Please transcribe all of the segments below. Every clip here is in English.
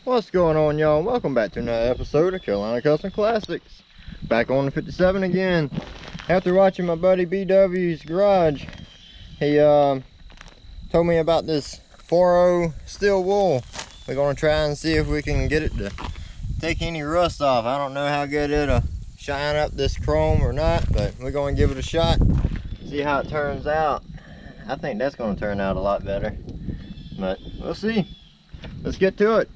What's going on, y'all? Welcome back to another episode of Carolina Custom Classics. Back on the 57 again. After watching my buddy BW's garage, he told me about this 4.0 steel wool. We're gonna try and see if we can get it to take any rust off. I don't know how good it'll shine up this chrome or not, but we're gonna give it a shot, see how it turns out. I think that's gonna turn out a lot better, but we'll see. Let's get to it.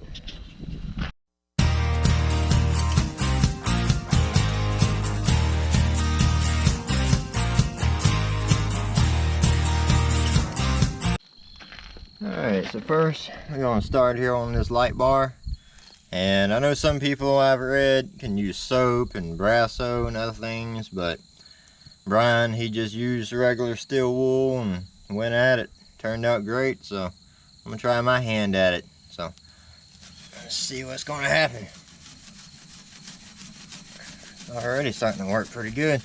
Alright, so first we're going to start here on this light bar. And I know some people I've read can use soap and Brasso and other things, but Brian, he just used regular steel wool and went at it. Turned out great, so I'm going to try my hand at it. So let's see what's going to happen. It's already starting to work pretty good.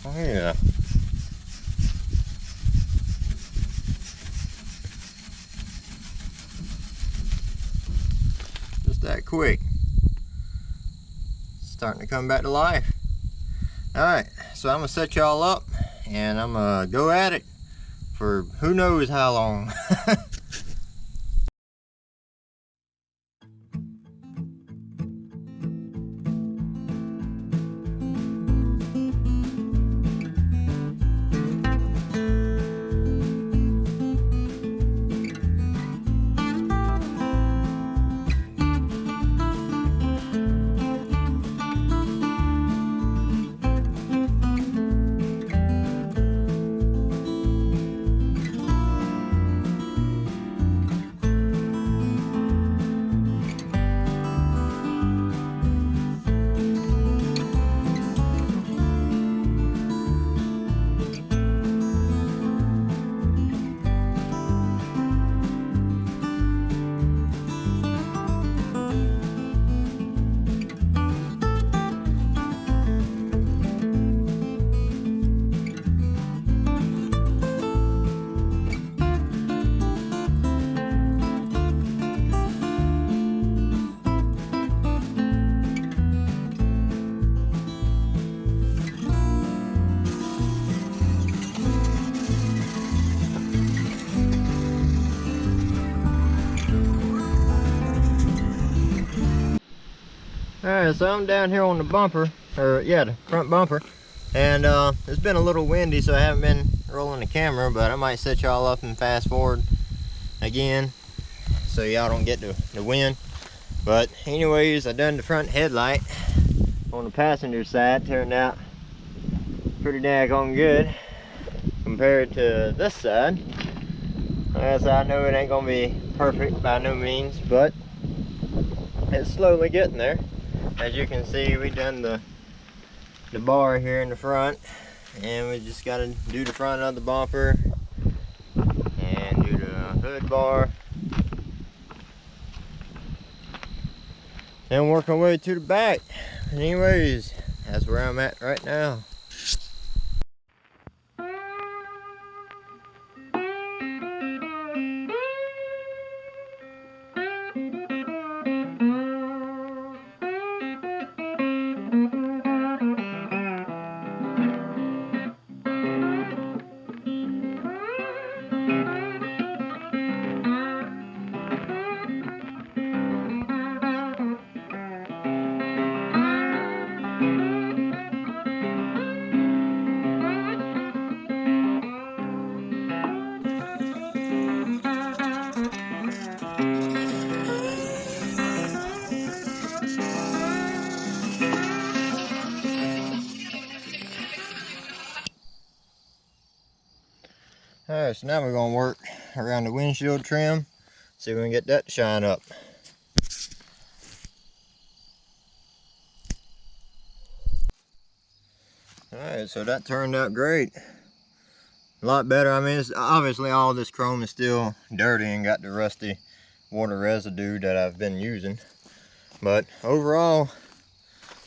Oh yeah. Just that quick. Starting to come back to life. Alright, so I'm going to set y'all up and I'm going to go at it for who knows how long. Alright, so I'm down here on the bumper, the front bumper, and it's been a little windy, so I haven't been rolling the camera, but I might set y'all up and fast forward again so y'all don't get the wind. But anyways, I done the front headlight on the passenger side. Turned out pretty daggone good compared to this side. As I know, it ain't gonna be perfect by no means, but it's slowly getting there. As you can see, we done the bar here in the front, and we just got to do the front of the bumper and do the hood bar and work our way to the back. Anyways, that's where I'm at right now. Alright, so now we're going to work around the windshield trim, see if we can get that to shine up. Alright, so that turned out great. A lot better. I mean, it's obviously all this chrome is still dirty and got the rusty water residue that I've been using. But overall,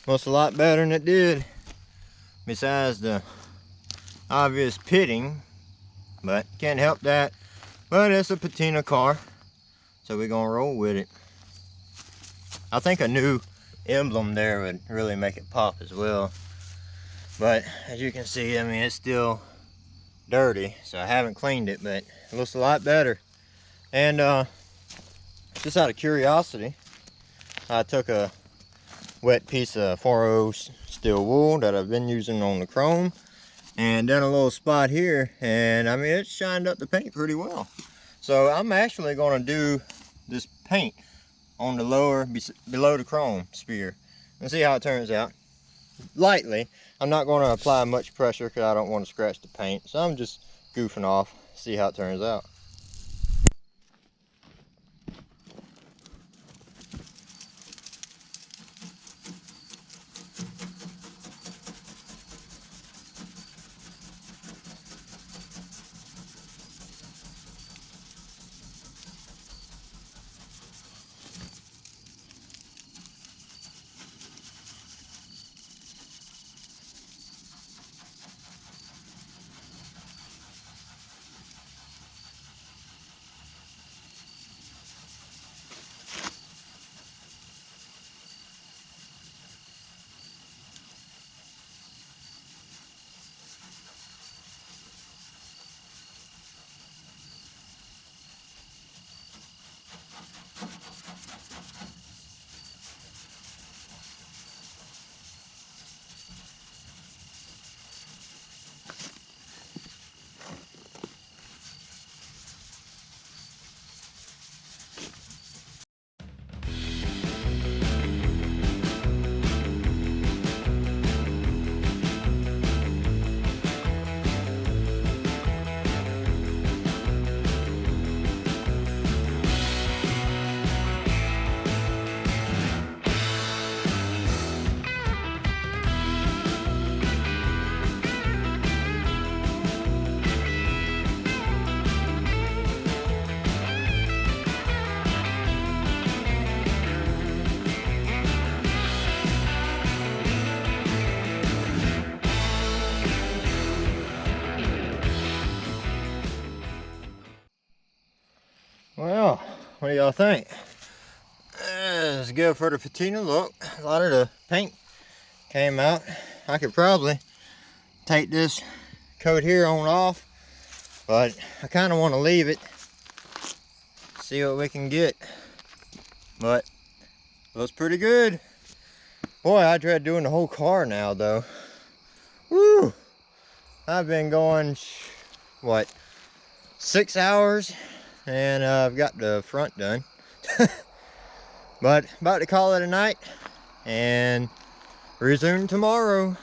looks a lot better than it did, besides the obvious pitting. But can't help that. But it's a patina car, so we're gonna roll with it. I think a new emblem there would really make it pop as well. But as you can see, I mean, it's still dirty, so I haven't cleaned it, but it looks a lot better. And just out of curiosity, I took a wet piece of 4.0 steel wool that I've been using on the chrome and done a little spot here, and I mean, it shined up the paint pretty well. So I'm actually going to do this paint on the lower, below the chrome spear, and see how it turns out. Lightly. I'm not going to apply much pressure because I don't want to scratch the paint, so I'm just goofing off, see how it turns out. Well, what do y'all think? It's good for the patina look. A lot of the paint came out. I could probably take this coat here on off, but I kind of want to leave it, see what we can get. But it looks pretty good. Boy, I dread doing the whole car now though. Woo! I've been going, what, 6 hours, and I've got the front done. But about to call it a night and resume tomorrow.